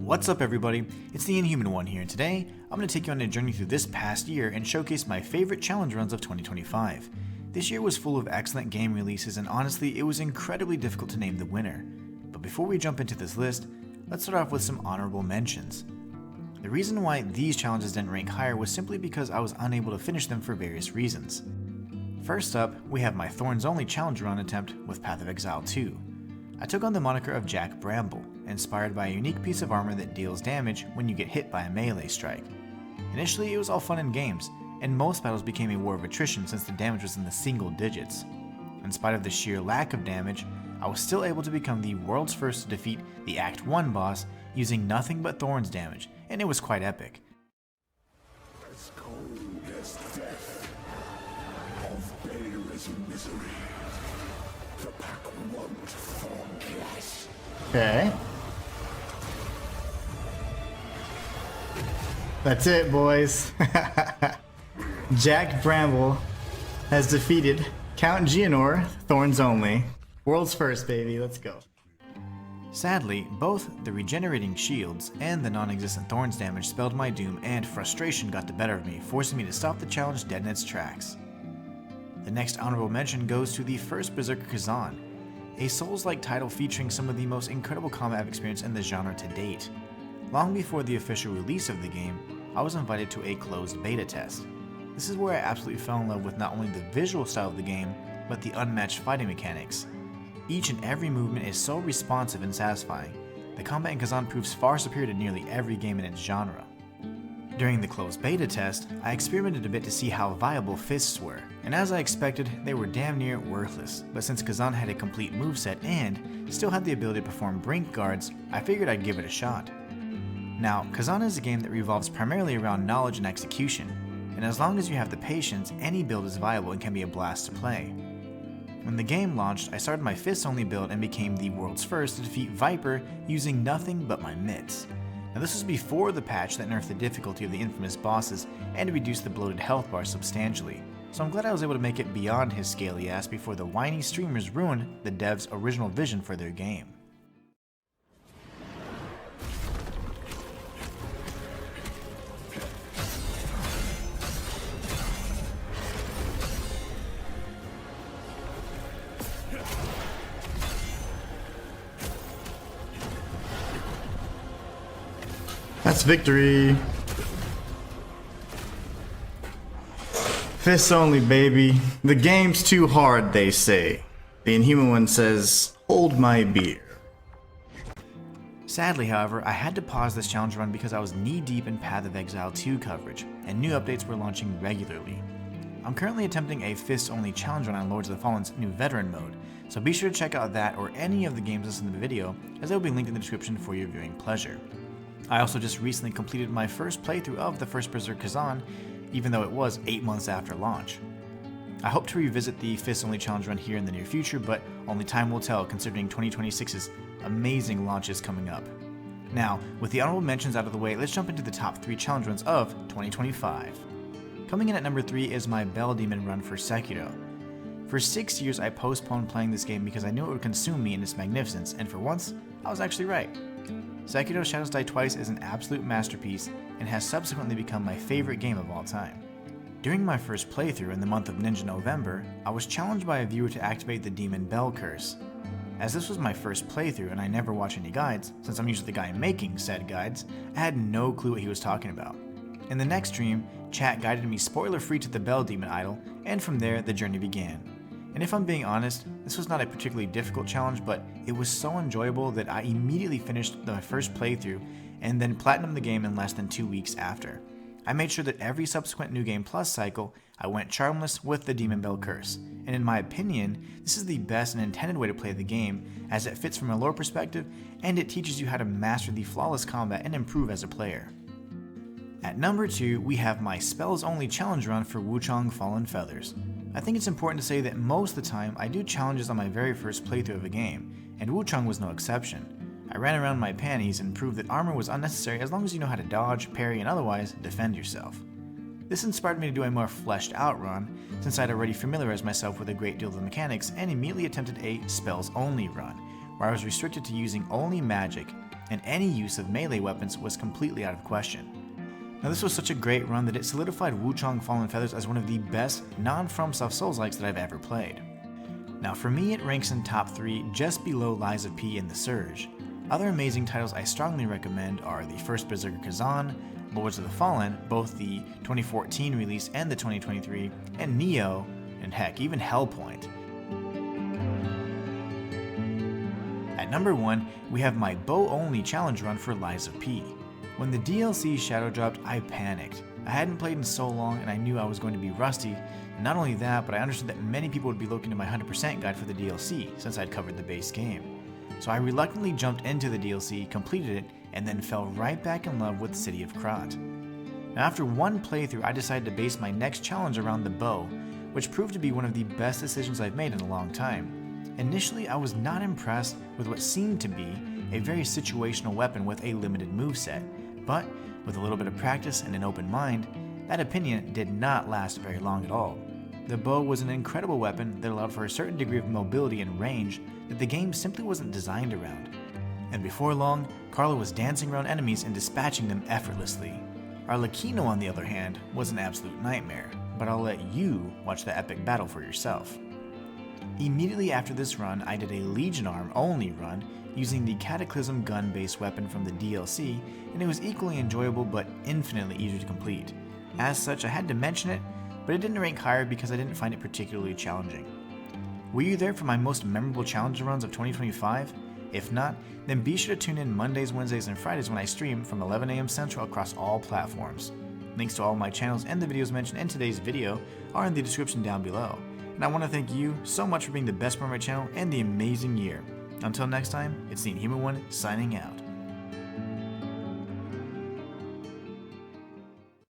What's up everybody, it's the Inhuman one here, and today I'm going to take you on a journey through this past year and showcase my favorite challenge runs of 2025. This year was full of excellent game releases, and honestly it was incredibly difficult to name the winner. But before we jump into this list, let's start off with some honorable mentions. The reason why these challenges didn't rank higher was simply because I was unable to finish them for various reasons. First up, we have my THORNS only challenge run attempt with Path of Exile 2. I took on the moniker of Jack Bramble, inspired by a unique piece of armor that deals damage when you get hit by a melee strike. Initially it was all fun and games, and most battles became a war of attrition since the damage was in the single digits. In spite of the sheer lack of damage, I was still able to become the world's first to defeat the Act 1 boss using nothing but Thorns damage, and it was quite epic. As cold as death, of baleless misery, the pack won't thorn clash. Okay. That's it, boys. Jack Bramble has defeated Count Geonor, Thorns only. World's first, baby. Let's go. Sadly, both the regenerating shields and the non-existent Thorns damage spelled my doom, and frustration got the better of me, forcing me to stop the challenge dead in its tracks. The next honorable mention goes to the First Berserker Khazan, a Souls-like title featuring some of the most incredible combat I've experienced in the genre to date. Long before the official release of the game, I was invited to a closed beta test. This is where I absolutely fell in love with not only the visual style of the game, but the unmatched fighting mechanics. Each and every movement is so responsive and satisfying. The combat in Khazan proves far superior to nearly every game in its genre. During the closed beta test, I experimented a bit to see how viable fists were, and as I expected, they were damn near worthless. But since Khazan had a complete moveset and still had the ability to perform brink guards, I figured I'd give it a shot. Now, Khazan is a game that revolves primarily around knowledge and execution, and as long as you have the patience, any build is viable and can be a blast to play. When the game launched, I started my fists only build and became the world's first to defeat Viper using nothing but my mitts. Now this was before the patch that nerfed the difficulty of the infamous bosses and reduced the bloated health bar substantially, so I'm glad I was able to make it beyond his scaly ass before the whiny streamers ruined the devs' original vision for their game. That's victory. Fists only, baby. The game's too hard, they say. The Inhuman one says, hold my beer. Sadly, however, I had to pause this challenge run because I was knee-deep in Path of Exile 2 coverage, and new updates were launching regularly. I'm currently attempting a fists-only challenge run on Lords of the Fallen's new Veteran mode, so be sure to check out that or any of the games listed in the video, as they will be linked in the description for your viewing pleasure. I also just recently completed my first playthrough of the First Berserker Khazan, even though it was 8 months after launch. I hope to revisit the Fist Only challenge run here in the near future, but only time will tell considering 2026's amazing launches coming up. Now, with the honorable mentions out of the way, let's jump into the top 3 challenge runs of 2025. Coming in at number 3 is my Bell Demon run for Sekiro. For 6 years I postponed playing this game because I knew it would consume me in its magnificence, and for once, I was actually right. Sekiro Shadows Die Twice is an absolute masterpiece and has subsequently become my favorite game of all time. During my first playthrough in the month of Ninja November, I was challenged by a viewer to activate the Demon Bell Curse. As this was my first playthrough and I never watch any guides, since I'm usually the guy making said guides, I had no clue what he was talking about. In the next stream, chat guided me spoiler-free to the Bell Demon idol, and from there the journey began. And if I'm being honest, this was not a particularly difficult challenge, but it was so enjoyable that I immediately finished my first playthrough and then platinumed the game in less than 2 weeks after. I made sure that every subsequent New Game Plus cycle, I went charmless with the Demon Bell Curse, and in my opinion, this is the best and intended way to play the game, as it fits from a lore perspective, and it teaches you how to master the flawless combat and improve as a player. At number 2, we have my Spells Only challenge run for Wuchang Fallen Feathers. I think it's important to say that most of the time I do challenges on my very first playthrough of a game, and Wuchang was no exception. I ran around my panties and proved that armor was unnecessary as long as you know how to dodge, parry, and otherwise defend yourself. This inspired me to do a more fleshed out run, since I'd already familiarized myself with a great deal of the mechanics, and immediately attempted a Spells Only run, where I was restricted to using only magic, and any use of melee weapons was completely out of question. Now this was such a great run that it solidified Wuchang Fallen Feathers as one of the best non-FromSoft Souls-likes that I've ever played. Now for me it ranks in top 3 just below Lies of P and The Surge. Other amazing titles I strongly recommend are the First Berserker Khazan, Lords of the Fallen, both the 2014 release and the 2023, and Neo, and heck, even Hellpoint. At number 1, we have my bow-only challenge run for Lies of P. When the DLC shadow dropped, I panicked. I hadn't played in so long and I knew I was going to be rusty, and not only that, but I understood that many people would be looking to my 100% guide for the DLC since I'd covered the base game. So I reluctantly jumped into the DLC, completed it, and then fell right back in love with City of Krat. Now after one playthrough, I decided to base my next challenge around the bow, which proved to be one of the best decisions I've made in a long time. Initially, I was not impressed with what seemed to be a very situational weapon with a limited moveset, but with a little bit of practice and an open mind, that opinion did not last very long at all. The bow was an incredible weapon that allowed for a certain degree of mobility and range that the game simply wasn't designed around. And before long, Carla was dancing around enemies and dispatching them effortlessly. Arlecchino, on the other hand, was an absolute nightmare, but I'll let you watch the epic battle for yourself. Immediately after this run, I did a Legion Arm only run using the Cataclysm gun-based weapon from the DLC, and it was equally enjoyable but infinitely easier to complete. As such, I had to mention it, but it didn't rank higher because I didn't find it particularly challenging. Were you there for my most memorable challenge runs of 2025? If not, then be sure to tune in Mondays, Wednesdays, and Fridays when I stream from 11 AM Central across all platforms. Links to all my channels and the videos mentioned in today's video are in the description down below. And I want to thank you so much for being the best part of my channel and the amazing year. Until next time, it's the Inhuman One signing out.